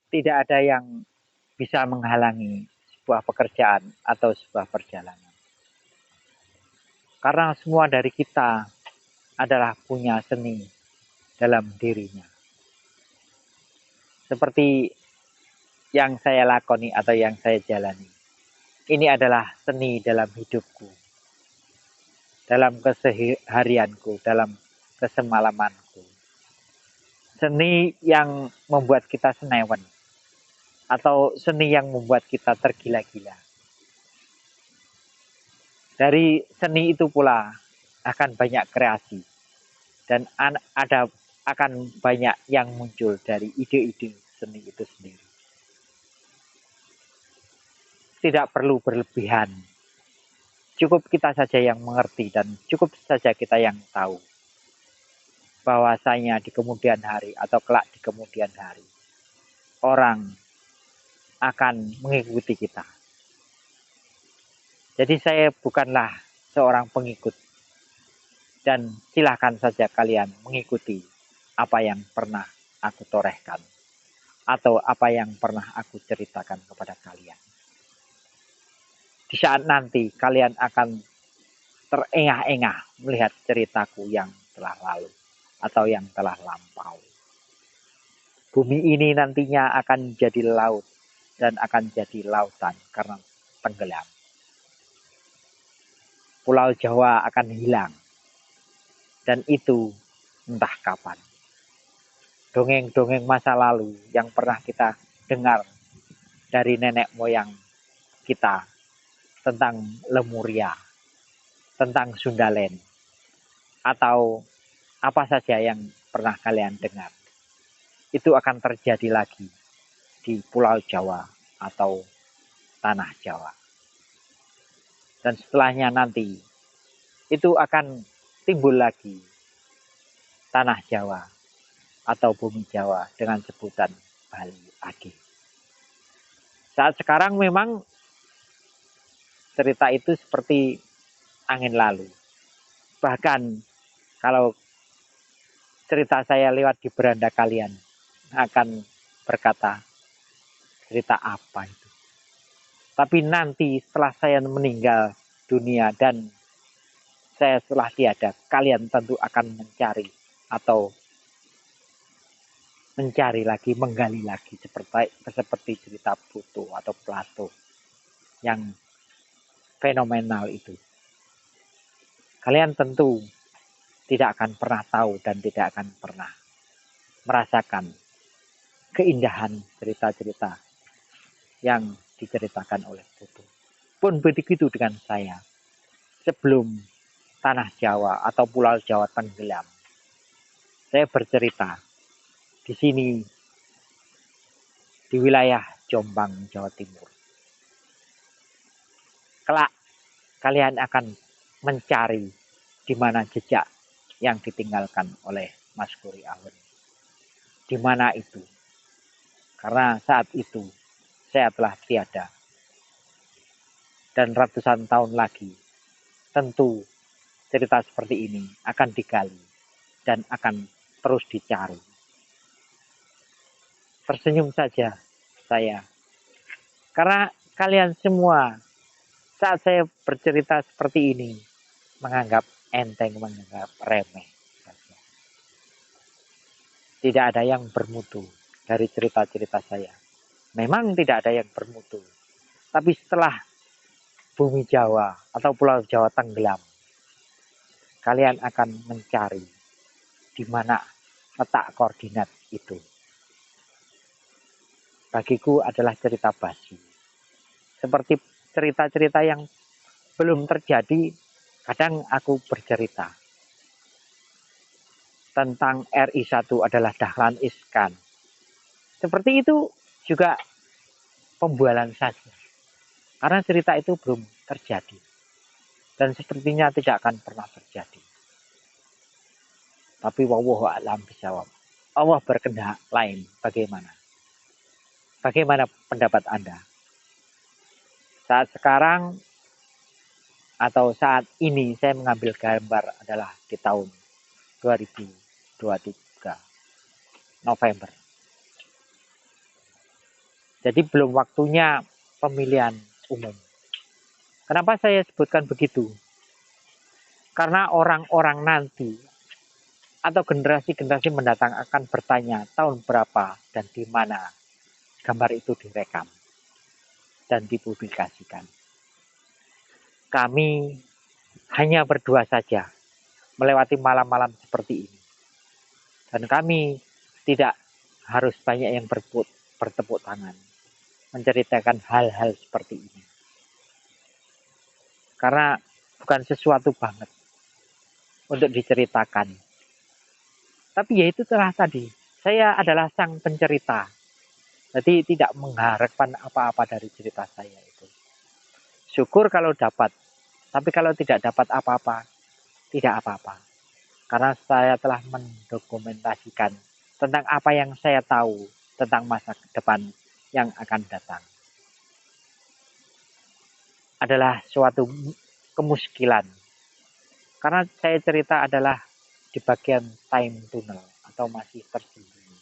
tidak ada yang bisa menghalangi sebuah pekerjaan atau sebuah perjalanan. Karena semua dari kita adalah punya seni dalam dirinya. Seperti yang saya lakoni atau yang saya jalani. Ini adalah seni dalam hidupku, dalam keseharianku, dalam kesemalamanku. Seni yang membuat kita senewan, atau seni yang membuat kita tergila-gila. Dari seni itu pula akan banyak kreasi, dan akan banyak yang muncul dari ide-ide seni itu sendiri. Tidak perlu berlebihan, cukup kita saja yang mengerti dan cukup saja kita yang tahu bahwasanya di kemudian hari atau kelak di kemudian hari orang akan mengikuti kita. Jadi saya bukanlah seorang pengikut, dan silahkan saja kalian mengikuti apa yang pernah aku torehkan atau apa yang pernah aku ceritakan kepada kalian. Di saat nanti kalian akan terengah-engah melihat ceritaku yang telah lalu atau yang telah lampau. Bumi ini nantinya akan jadi laut dan akan jadi lautan karena tenggelam. Pulau Jawa akan hilang, dan itu entah kapan. Dongeng-dongeng masa lalu yang pernah kita dengar dari nenek moyang kita tentang Lemuria, tentang Sundalen, atau apa saja yang pernah kalian dengar, itu akan terjadi lagi di Pulau Jawa atau Tanah Jawa. Dan setelahnya nanti itu akan timbul lagi Tanah Jawa atau Bumi Jawa dengan sebutan Bali Age. Saat sekarang memang cerita itu seperti angin lalu. Bahkan kalau cerita saya lewat di beranda kalian akan berkata, cerita apa itu? Tapi nanti setelah saya meninggal dunia dan saya setelah tiada, kalian tentu akan mencari atau mencari lagi, menggali lagi seperti cerita Pluto atau Plato yang fenomenal itu. Kalian tentu tidak akan pernah tahu dan tidak akan pernah merasakan keindahan cerita-cerita yang diceritakan oleh Pluto. Pun begitu dengan saya. Sebelum Tanah Jawa atau Pulau Jawa tenggelam, saya bercerita di sini di wilayah Jombang, Jawa Timur. Kelak kalian akan mencari di mana jejak yang ditinggalkan oleh Mas Kuri Awen. Di mana itu? Karena saat itu saya telah tiada. Dan ratusan tahun lagi tentu cerita seperti ini akan digali dan akan terus dicari. Tersenyum saja saya. Karena kalian semua saat saya bercerita seperti ini menganggap enteng, menganggap remeh. Tidak ada yang bermutu dari cerita-cerita saya. Memang tidak ada yang bermutu. Tapi setelah Bumi Jawa atau Pulau Jawa tenggelam, kalian akan mencari di mana letak koordinat itu. Bagiku adalah cerita basi. Seperti cerita-cerita yang belum terjadi, kadang aku bercerita tentang RI1 adalah Dahlan Iskan. Seperti itu juga pembualan saja. Karena cerita itu belum terjadi. Dan sepertinya tidak akan pernah terjadi. Tapi wallahu a'lam bishawab. Allah berkehendak lain. Bagaimana? Bagaimana pendapat Anda? Saat sekarang atau saat ini saya mengambil gambar adalah di tahun 2023 November. Jadi belum waktunya pemilihan umum. Kenapa saya sebutkan begitu? Karena orang-orang nanti atau generasi-generasi mendatang akan bertanya tahun berapa dan di mana gambar itu direkam dan dipublikasikan. Kami hanya berdua saja melewati malam-malam seperti ini. Dan kami tidak harus banyak yang bertepuk tangan menceritakan hal-hal seperti ini. Karena bukan sesuatu banget untuk diceritakan. Tapi ya itu telah tadi, saya adalah sang pencerita. Jadi tidak mengharapkan apa-apa dari cerita saya itu. Syukur kalau dapat, tapi kalau tidak dapat apa-apa, tidak apa-apa. Karena saya telah mendokumentasikan tentang apa yang saya tahu tentang masa depan yang akan datang. Adalah suatu kemuskilan. Karena saya cerita adalah di bagian time tunnel atau masih tersembunyi.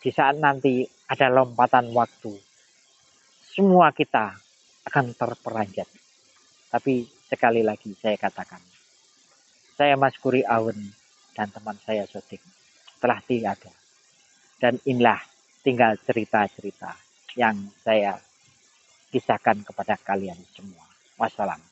Di saat nanti ada lompatan waktu, semua kita akan terperanjat. Tapi sekali lagi saya katakan, saya Mas Kuri Awen dan teman saya Sodik telah tiada. Dan inilah tinggal cerita-cerita yang saya kisahkan kepada kalian semua. Wassalam.